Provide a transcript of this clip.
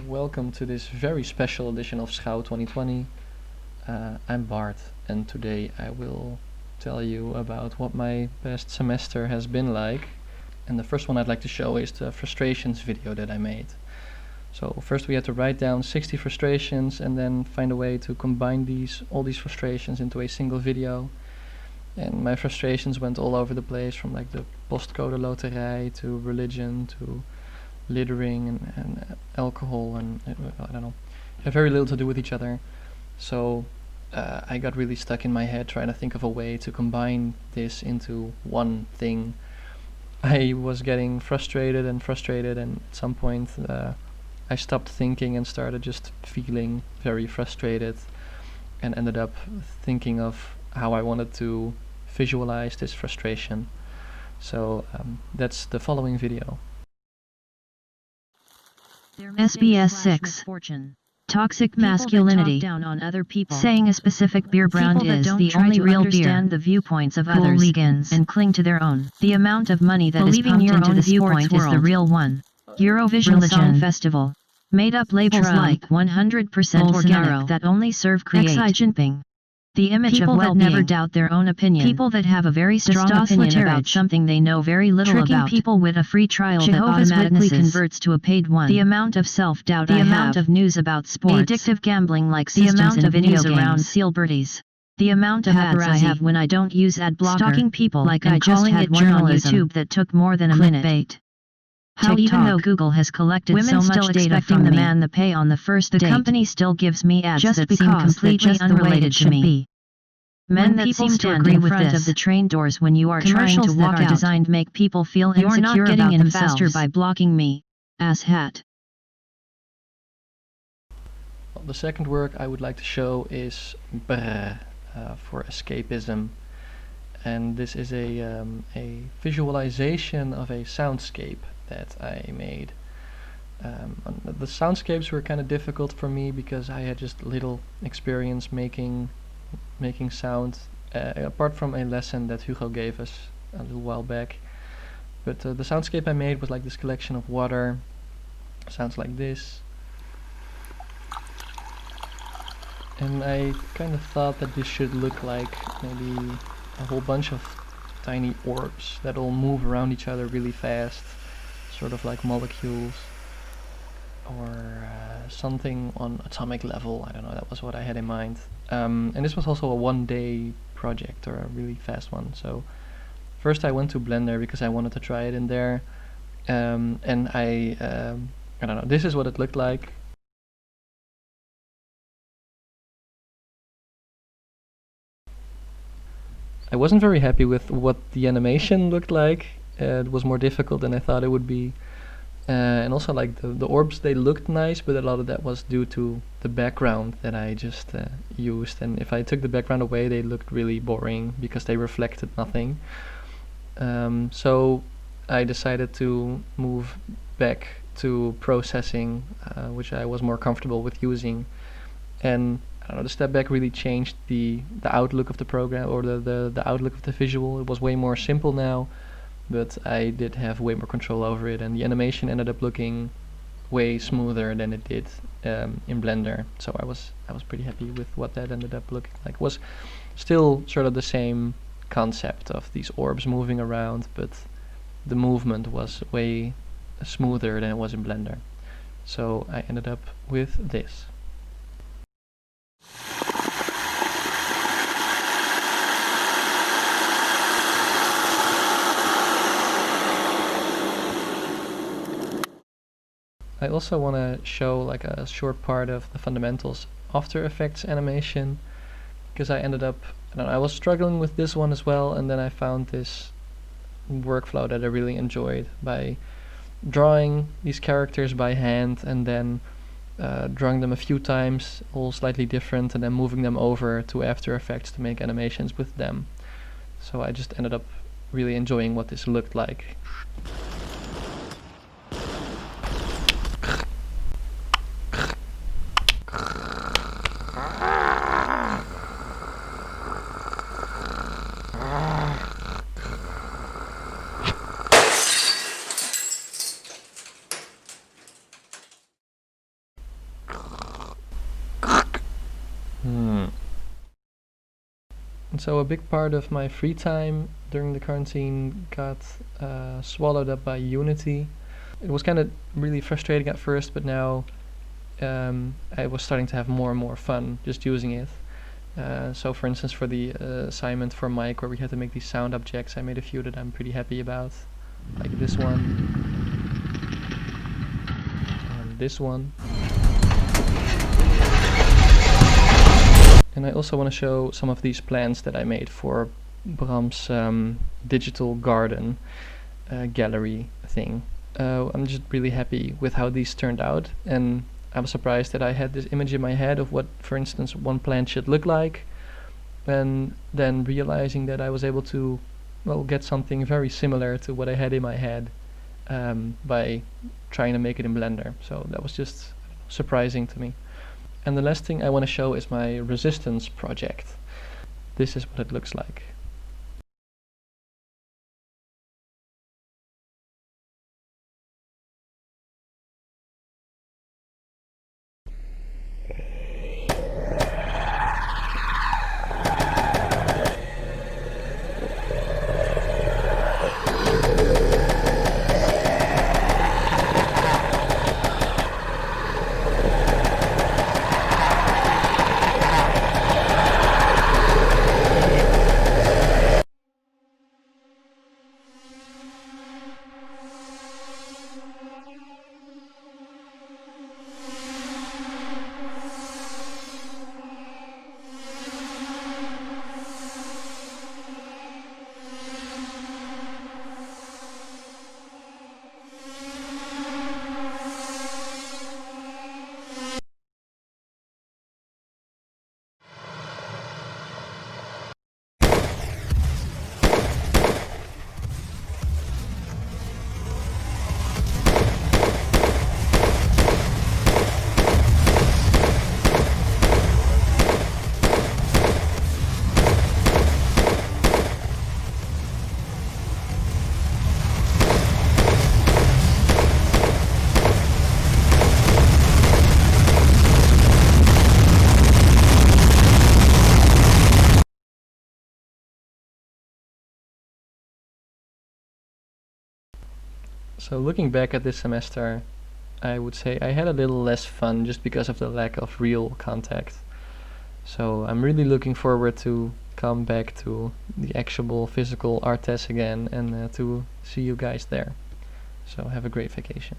Welcome to this very special edition of Schouw 2020. I'm Bart, and today I will tell you about what my past semester has been like. And the first one I'd like to show is the frustrations video that I made. So first we had to write down 60 frustrations and then find a way to combine all these frustrations into a single video. And my frustrations went all over the place, from like the postcode loterij to religion to littering and alcohol and I don't know, have very little to do with each other. So I got really stuck in my head trying to think of a way to combine this into one thing. I was getting frustrated, and at some point I stopped thinking and started just feeling very frustrated, and ended up thinking of how I wanted to visualize this frustration. So that's the following video. SBS 6. Toxic masculinity. Down on other people. Saying a specific beer brand People that is don't the try only to real understand beer. the viewpoints of Cool others vegans and cling to their own. The amount of money that is Believing pumped your into own the viewpoint sports is is the world. real one. Eurovision Religion. Song Festival. Made up labels Trump. like 100% Bolsonaro. organic that only serve create. Xi Jinping. The image People of that well-being. never doubt their own opinion. People that have a very strong opinion about Testosterone. something they know very little Tricking about. people with a free trial Jehovah's that automatically Witnesses. converts to a paid one. The amount of self-doubt The I amount have. of news about sports. Addictive gambling like The systems amount and of videos video around games. seal birdies. The amount of ads I Paparazzi. have when I don't use ad blocker. Stalking people like and I just calling had it one on journalism. YouTube that took more than a minute. Clickbait. How even TikTok. though Google has collected Women so still much data expecting from the me, man the pay on the first date. the company still gives me ads Just that seem because completely they're just the way unrelated it to should me. be. Men When that people seem to stand agree in with front this. of the train doors when you are trying Commercials to that walk are out designed make people feel You're not insecure getting about in themselves faster by blocking me. Asshat. Well, the second work I would like to show is for escapism, and this is a visualization of a soundscape that I made. The soundscapes were kind of difficult for me because I had just little experience making sound, apart from a lesson that Hugo gave us a little while back. But the soundscape I made was like this collection of water. Sounds like this. And I kind of thought that this should look like maybe a whole bunch of tiny orbs that all move around each other really fast, sort of like molecules, or something on atomic level. I don't know, that was what I had in mind. And this was also a one-day project, or a really fast one. So first I went to Blender because I wanted to try it in there, and I don't know, this is what it looked like. I wasn't very happy with what the animation looked like. It was more difficult than I thought it would be. And also like the orbs, they looked nice, but a lot of that was due to the background that I just used. And if I took the background away, they looked really boring because they reflected nothing. So I decided to move back to processing, which I was more comfortable with using. And I don't know, the step back really changed the outlook of the program, or the outlook of the visual. It was way more simple now, but I did have way more control over it, and the animation ended up looking way smoother than it did in Blender. So I was pretty happy with what that ended up looking like. It was still sort of the same concept of these orbs moving around, but the movement was way smoother than it was in Blender. So I ended up with this. I also want to show like a short part of the fundamentals After Effects animation, because I ended up, I was struggling with this one as well, and then I found this workflow that I really enjoyed by drawing these characters by hand and then drawing them a few times, all slightly different, and then moving them over to After Effects to make animations with them. So I just ended up really enjoying what this looked like. And so a big part of my free time during the quarantine got swallowed up by Unity. It was kind of really frustrating at first, but now I was starting to have more and more fun just using it. So for instance, for the assignment for Mike, where we had to make these sound objects, I made a few that I'm pretty happy about, like this one and this one. And I also want to show some of these plans that I made for Bram's digital garden gallery thing. I'm just really happy with how these turned out, and I'm surprised that I had this image in my head of what, for instance, one plant should look like, and then realizing that I was able to, well, get something very similar to what I had in my head by trying to make it in Blender. So that was just surprising to me. And the last thing I want to show is my resistance project. This is what it looks like. So looking back at this semester, I would say I had a little less fun just because of the lack of real contact. So I'm really looking forward to come back to the actual physical art test again and to see you guys there. So have a great vacation.